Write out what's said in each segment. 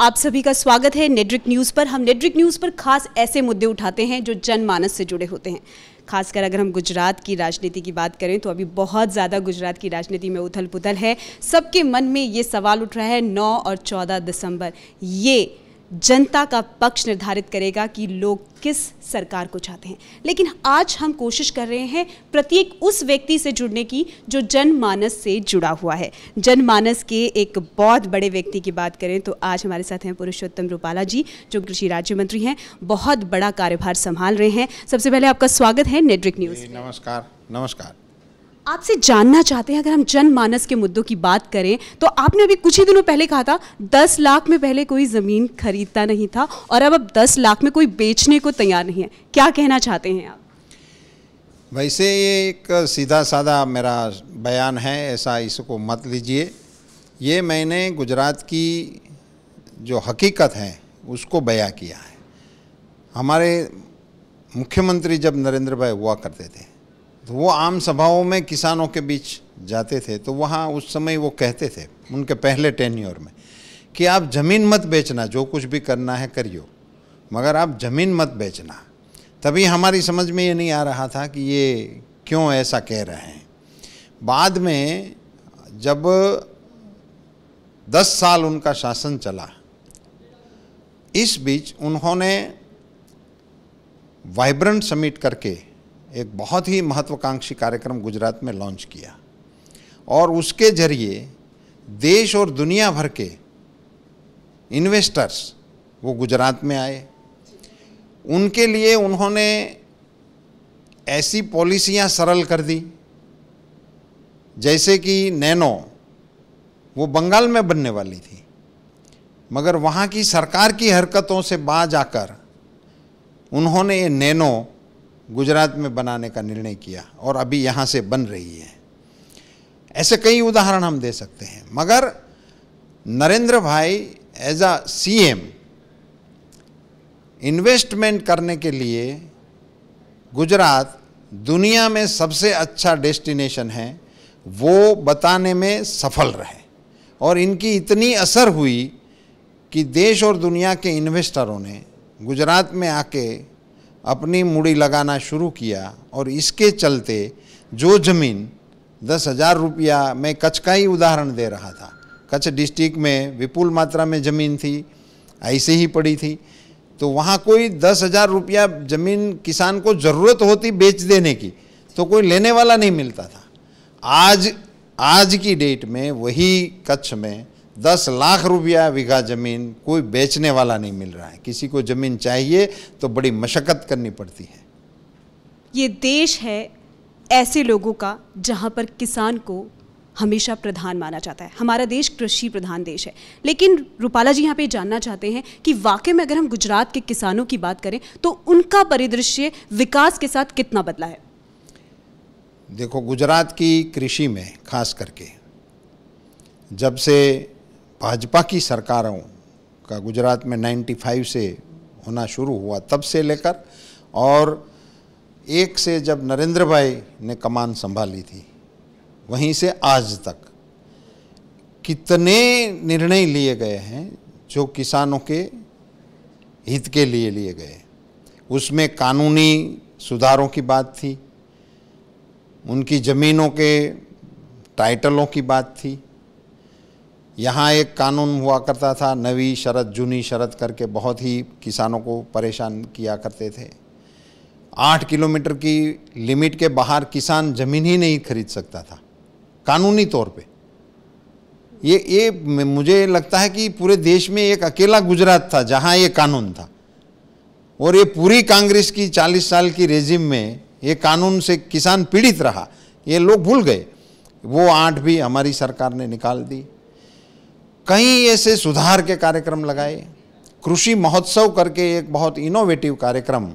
आप सभी का स्वागत है नेटड्रिक न्यूज़ पर। हम नेटड्रिक न्यूज़ पर खास ऐसे मुद्दे उठाते हैं जो जनमानस से जुड़े होते हैं। खासकर अगर हम गुजरात की राजनीति की बात करें तो अभी बहुत ज़्यादा गुजरात की राजनीति में उथल पुथल है। सबके मन में ये सवाल उठ रहा है 9 और 14 दिसंबर ये जनता का पक्ष निर्धारित करेगा कि लोग किस सरकार को चाहते हैं। लेकिन आज हम कोशिश कर रहे हैं प्रत्येक उस व्यक्ति से जुड़ने की जो जनमानस से जुड़ा हुआ है। जनमानस के एक बहुत बड़े व्यक्ति की बात करें तो आज हमारे साथ हैं पुरुषोत्तम रूपाला जी, जो कृषि राज्य मंत्री हैं, बहुत बड़ा कार्यभार संभाल रहे हैं। सबसे पहले आपका स्वागत है नेटड्रिक न्यूज़। नमस्कार। नमस्कार। आपसे जानना चाहते हैं, अगर हम जनमानस के मुद्दों की बात करें तो आपने अभी कुछ ही दिनों पहले कहा था 10 लाख में पहले कोई ज़मीन खरीदता नहीं था और अब 10 लाख में कोई बेचने को तैयार नहीं है। क्या कहना चाहते हैं आप? वैसे ये एक सीधा साधा मेरा बयान है, ऐसा इसको मत लीजिए। ये मैंने गुजरात की जो हकीकत है उसको बयां किया है। हमारे मुख्यमंत्री जब नरेंद्र भाई हुआ करते थे तो वो आम सभाओं में किसानों के बीच जाते थे, तो वहाँ उस समय वो कहते थे उनके पहले टेन्योर में कि आप ज़मीन मत बेचना, जो कुछ भी करना है करियो, मगर आप ज़मीन मत बेचना। तभी हमारी समझ में ये नहीं आ रहा था कि ये क्यों ऐसा कह रहे हैं। बाद में जब 10 साल उनका शासन चला, इस बीच उन्होंने वाइब्रेंट समिट करके एक बहुत ही महत्वाकांक्षी कार्यक्रम गुजरात में लॉन्च किया और उसके जरिए देश और दुनिया भर के इन्वेस्टर्स वो गुजरात में आए। उनके लिए उन्होंने ऐसी पॉलिसियां सरल कर दी, जैसे कि नैनो वो बंगाल में बनने वाली थी, मगर वहाँ की सरकार की हरकतों से बाज आकर उन्होंने ये नैनो गुजरात में बनाने का निर्णय किया और अभी यहाँ से बन रही है। ऐसे कई उदाहरण हम दे सकते हैं, मगर नरेंद्र भाई एज अ सीएम इन्वेस्टमेंट करने के लिए गुजरात दुनिया में सबसे अच्छा डेस्टिनेशन है वो बताने में सफल रहे और इनकी इतनी असर हुई कि देश और दुनिया के इन्वेस्टरों ने गुजरात में आके अपनी मूड़ी लगाना शुरू किया और इसके चलते जो ज़मीन 10,000 रुपया, मैं कच्छ का ही उदाहरण दे रहा था, कच्छ डिस्ट्रिक्ट में विपुल मात्रा में ज़मीन थी, ऐसे ही पड़ी थी, तो वहाँ कोई 10,000 रुपया ज़मीन किसान को ज़रूरत होती बेच देने की तो कोई लेने वाला नहीं मिलता था। आज की डेट में वही कच्छ में 10 लाख रुपया बीघा ज़मीन कोई बेचने वाला नहीं मिल रहा है। किसी को ज़मीन चाहिए तो बड़ी मशक्क़त करनी पड़ती है। ये देश है ऐसे लोगों का जहाँ पर किसान को हमेशा प्रधान माना जाता है। हमारा देश कृषि प्रधान देश है। लेकिन रूपाला जी यहाँ पे जानना चाहते हैं कि वाकई में अगर हम गुजरात के किसानों की बात करें तो उनका परिदृश्य विकास के साथ कितना बदला है? देखो, गुजरात की कृषि में खास करके जब से भाजपा की सरकारों का गुजरात में 95 से होना शुरू हुआ, तब से लेकर और एक से जब नरेंद्र भाई ने कमान संभाली थी वहीं से आज तक कितने निर्णय लिए गए हैं जो किसानों के हित के लिए लिए गए। उसमें कानूनी सुधारों की बात थी, उनकी ज़मीनों के टाइटलों की बात थी। यहाँ एक कानून हुआ करता था, नवी शरत जूनी शरत करके, बहुत ही किसानों को परेशान किया करते थे। 8 किलोमीटर की लिमिट के बाहर किसान ज़मीन ही नहीं खरीद सकता था कानूनी तौर पे। ये मुझे लगता है कि पूरे देश में एक अकेला गुजरात था जहाँ ये कानून था, और ये पूरी कांग्रेस की 40 साल की रेजिम में ये कानून से किसान पीड़ित रहा। ये लोग भूल गए, वो 8 भी हमारी सरकार ने निकाल दी। कई ऐसे सुधार के कार्यक्रम लगाए। कृषि महोत्सव करके एक बहुत इनोवेटिव कार्यक्रम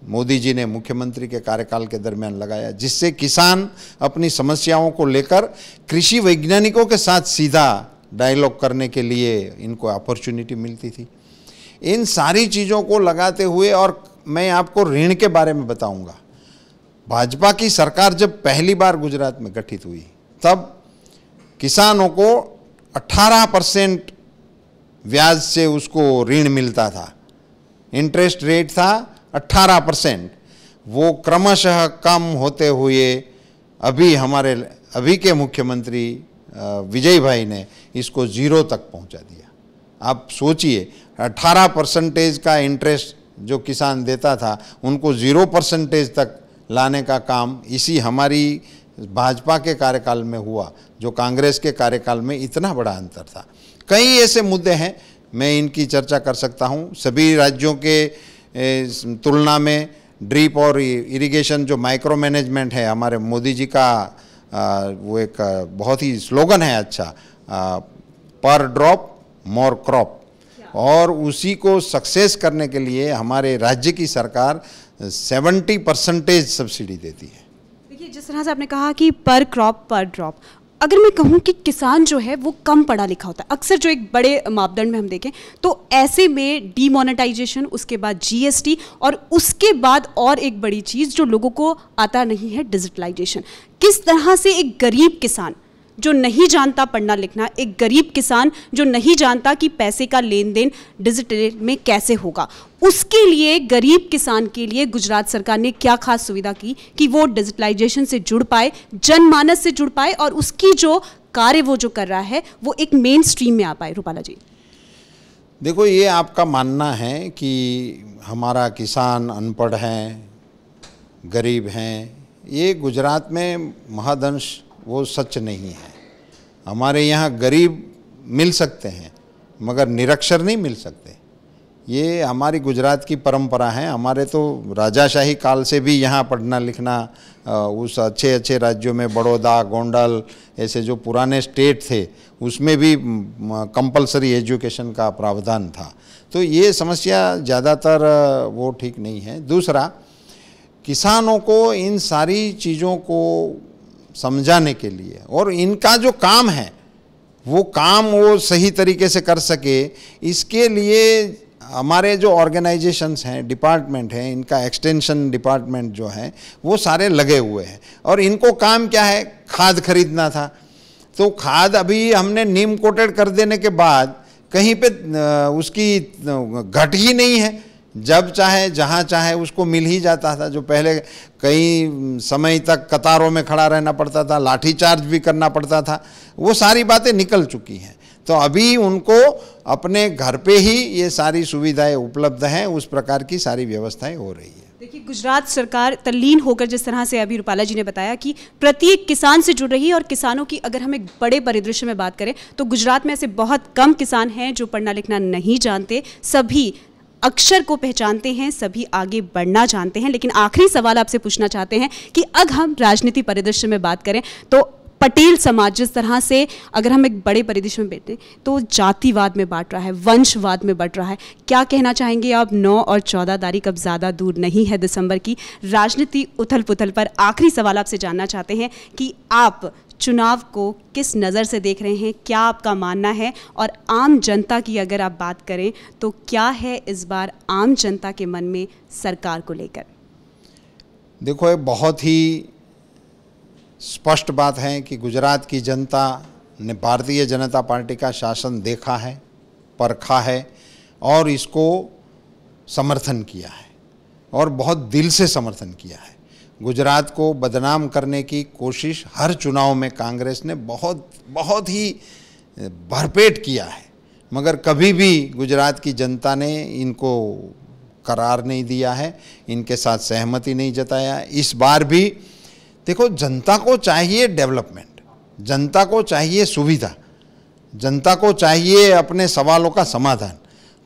मोदी जी ने मुख्यमंत्री के कार्यकाल के दरमियान लगाया, जिससे किसान अपनी समस्याओं को लेकर कृषि वैज्ञानिकों के साथ सीधा डायलॉग करने के लिए इनको अपॉर्चुनिटी मिलती थी। इन सारी चीज़ों को लगाते हुए, और मैं आपको ऋण के बारे में बताऊंगा, भाजपा की सरकार जब पहली बार गुजरात में गठित हुई तब किसानों को 18% ब्याज से उसको ऋण मिलता था, इंटरेस्ट रेट था 18%, वो क्रमशः कम होते हुए अभी के मुख्यमंत्री विजय भाई ने इसको 0 तक पहुंचा दिया। आप सोचिए, 18% का इंटरेस्ट जो किसान देता था उनको 0% तक लाने का काम इसी हमारी भाजपा के कार्यकाल में हुआ, जो कांग्रेस के कार्यकाल में इतना बड़ा अंतर था। कई ऐसे मुद्दे हैं, मैं इनकी चर्चा कर सकता हूं। सभी राज्यों के तुलना में ड्रिप और इरिगेशन जो माइक्रो मैनेजमेंट है, हमारे मोदी जी का वो एक बहुत ही स्लोगन है अच्छा, पर ड्रॉप मोर क्रॉप, और उसी को सक्सेस करने के लिए हमारे राज्य की सरकार 70% सब्सिडी देती है। देखिए, जिस तरह से आपने कहा कि पर क्रॉप पर ड्रॉप, अगर मैं कहूँ कि किसान जो है वो कम पढ़ा लिखा होता है, अक्सर जो एक बड़े मापदंड में हम देखें तो ऐसे में डीमोनेटाइजेशन, उसके बाद जीएसटी, और उसके बाद और एक बड़ी चीज़ जो लोगों को आता नहीं है, डिजिटलाइजेशन। किस तरह से एक गरीब किसान जो नहीं जानता पढ़ना लिखना, एक गरीब किसान जो नहीं जानता कि पैसे का लेन देन डिजिटल में कैसे होगा, उसके लिए, गरीब किसान के लिए गुजरात सरकार ने क्या खास सुविधा की कि वो डिजिटलाइजेशन से जुड़ पाए, जनमानस से जुड़ पाए, और उसकी जो कार्य वो जो कर रहा है वो एक मेन स्ट्रीम में आ पाए? रूपाला जी, देखो, ये आपका मानना है कि हमारा किसान अनपढ़ हैं, गरीब हैं, ये गुजरात में महदंश वो सच नहीं है। हमारे यहाँ गरीब मिल सकते हैं मगर निरक्षर नहीं मिल सकते। ये हमारी गुजरात की परंपरा है। हमारे तो राजाशाही काल से भी यहाँ पढ़ना लिखना, उस अच्छे अच्छे राज्यों में बड़ौदा, गोंडल, ऐसे जो पुराने स्टेट थे उसमें भी कंपलसरी एजुकेशन का प्रावधान था। तो ये समस्या ज़्यादातर वो ठीक नहीं है। दूसरा, किसानों को इन सारी चीज़ों को समझाने के लिए और इनका जो काम है वो काम वो सही तरीके से कर सके, इसके लिए हमारे जो ऑर्गेनाइजेशंस हैं, डिपार्टमेंट हैं, इनका एक्सटेंशन डिपार्टमेंट जो है वो सारे लगे हुए हैं। और इनको काम क्या है? खाद खरीदना था, तो खाद अभी हमने नीम कोटेड कर देने के बाद कहीं पे उसकी घट ही नहीं है। जब चाहे जहाँ चाहे उसको मिल ही जाता था। जो पहले कई समय तक कतारों में खड़ा रहना पड़ता था, लाठीचार्ज भी करना पड़ता था, वो सारी बातें निकल चुकी हैं। तो अभी उनको अपने घर पे ही ये सारी सुविधाएं उपलब्ध हैं, उस प्रकार की सारी व्यवस्थाएं हो रही है। देखिए, गुजरात सरकार तल्लीन होकर, जिस तरह से अभी रूपाला जी ने बताया कि प्रत्येक किसान से जुड़ रही है, और किसानों की अगर हम एक बड़े परिदृश्य में बात करें तो गुजरात में ऐसे बहुत कम किसान हैं जो पढ़ना लिखना नहीं जानते, सभी अक्षर को पहचानते हैं, सभी आगे बढ़ना जानते हैं। लेकिन आखिरी सवाल आपसे पूछना चाहते हैं कि अगर हम राजनीति परिदृश्य में बात करें तो पटेल समाज जिस तरह से, अगर हम एक बड़े परिदृश्य में बैठे तो जातिवाद में बांट रहा है, वंशवाद में बढ़ रहा है, क्या कहना चाहेंगे आप? 9 और 14 तारीख अब ज़्यादा दूर नहीं है दिसंबर की, राजनीति उथल पुथल पर आखिरी सवाल आपसे जानना चाहते हैं कि आप चुनाव को किस नज़र से देख रहे हैं, क्या आपका मानना है? और आम जनता की अगर आप बात करें तो क्या है इस बार आम जनता के मन में सरकार को लेकर? देखो, ये बहुत ही स्पष्ट बात है कि गुजरात की जनता ने भारतीय जनता पार्टी का शासन देखा है, परखा है और इसको समर्थन किया है, और बहुत दिल से समर्थन किया है। गुजरात को बदनाम करने की कोशिश हर चुनाव में कांग्रेस ने बहुत ही भरपेट किया है, मगर कभी भी गुजरात की जनता ने इनको करार नहीं दिया है, इनके साथ सहमति नहीं जताया। इस बार भी देखो, जनता को चाहिए डेवलपमेंट, जनता को चाहिए सुविधा, जनता को चाहिए अपने सवालों का समाधान,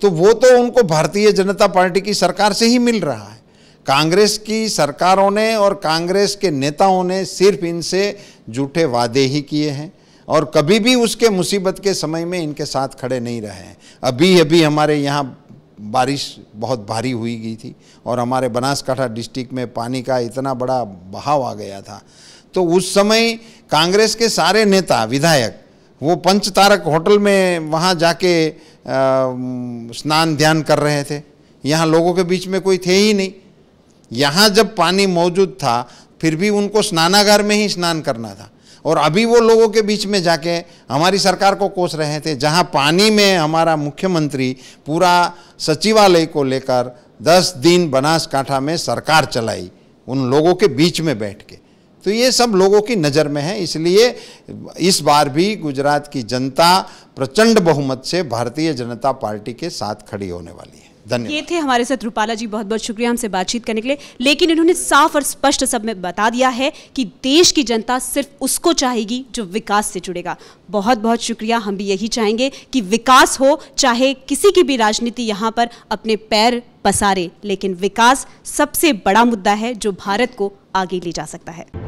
तो वो तो उनको भारतीय जनता पार्टी की सरकार से ही मिल रहा है। कांग्रेस की सरकारों ने और कांग्रेस के नेताओं ने सिर्फ इनसे झूठे वादे ही किए हैं और कभी भी उसके मुसीबत के समय में इनके साथ खड़े नहीं रहे हैं। अभी हमारे यहाँ बारिश बहुत भारी हुई गई थी और हमारे बनासकांठा डिस्ट्रिक्ट में पानी का इतना बड़ा बहाव आ गया था, तो उस समय कांग्रेस के सारे नेता विधायक वो पंचतारक होटल में वहाँ जाके स्नान ध्यान कर रहे थे। यहाँ लोगों के बीच में कोई थे ही नहीं। यहाँ जब पानी मौजूद था फिर भी उनको स्नानागार में ही स्नान करना था, और अभी वो लोगों के बीच में जाके हमारी सरकार को कोस रहे थे। जहां पानी में हमारा मुख्यमंत्री पूरा सचिवालय को लेकर 10 दिन बनासकांठा में सरकार चलाई उन लोगों के बीच में बैठ के। तो ये सब लोगों की नज़र में है, इसलिए इस बार भी गुजरात की जनता प्रचंड बहुमत से भारतीय जनता पार्टी के साथ खड़ी होने वाली है। धन्यवाद। ये थे हमारे साथ रूपाला जी, बहुत बहुत शुक्रिया हमसे बातचीत करने के लिए। लेकिन इन्होंने साफ और स्पष्ट सब में बता दिया है कि देश की जनता सिर्फ उसको चाहेगी जो विकास से जुड़ेगा। बहुत बहुत शुक्रिया। हम भी यही चाहेंगे कि विकास हो, चाहे किसी की भी राजनीति यहाँ पर अपने पैर पसारे, लेकिन विकास सबसे बड़ा मुद्दा है जो भारत को आगे ले जा सकता है।